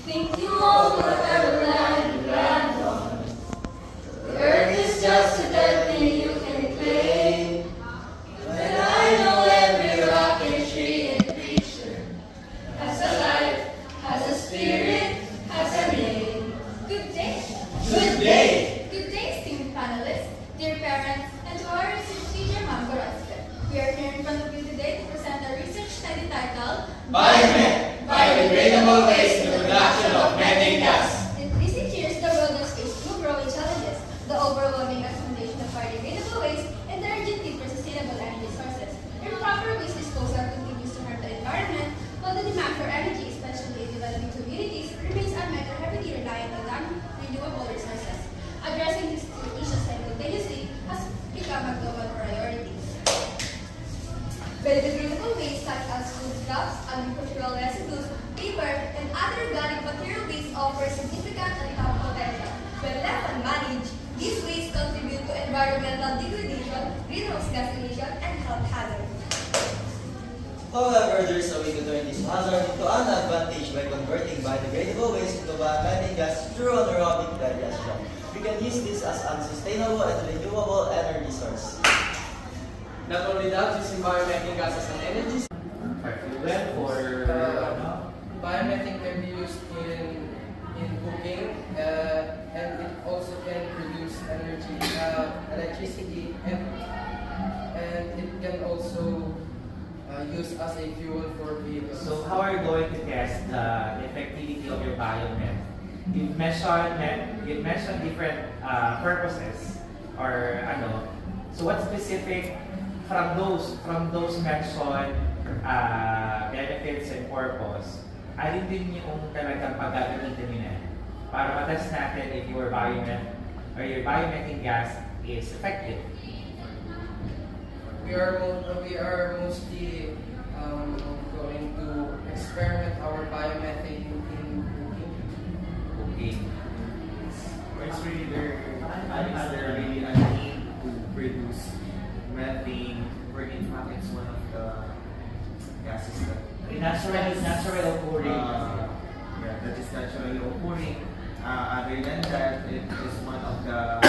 Think you all will ever land and land on. The earth is just a dead thing you can claim. But I know every rock and tree and creature has a life, has a spirit, has a name. Good day. Good day! Good day, esteemed panelists, dear parents, and to our research teacher, Ma'am Gorospe. We are here in front of you today to present our research study titled Biomet, biodegradable waste in the production of methane gas. In recent years, the world has faced two growing challenges: the overwhelming accumulation of biodegradable waste and the urgent need for sustainable energy sources. Improper waste disposal continues to harm the environment, while the demand for energy, especially in developing communities, remains unmet or heavily reliant on non-renewable resources. Addressing these two issues simultaneously has become a global priority. Biodegradable waste such as food scraps, agricultural residues, paper, and other organic material waste offer significant untapped potential. When left unmanaged, these wastes contribute to environmental degradation, greenhouse gas emission, and health hazards. However, there is a way to turn this hazard into an advantage by converting biodegradable waste into biomethane gas through anaerobic digestion. We can use this as a sustainable and renewable energy source. Not only that, using biomethane gas as an energy Fuel or Biomethane can be used in cooking, and it also can produce energy, electricity, and it can also use as a fuel for vehicles. So how are you going to test the effectivity of your biomet? You've mentioned different purposes or ano. So what specific from those mentioned benefits and purpose, alin din yung talagang paggagamitin nyo na para matest natin if your biomet or your biomethane gas is effective? We are mostly going to experiment our biomethane in cooking. Okay. It's really there really a need to produce methane, where in fact it's one of the gases that Natural occurring. that is naturally occurring. Other than that, it is one of the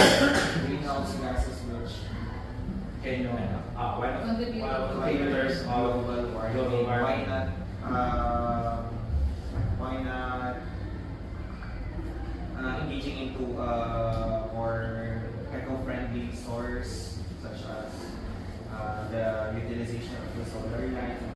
greenhouse gases which Can you know, one of Contribute. contributors of global warming. global Why warming. not? Why not engaging into more eco-friendly source such as the utilization of the solar light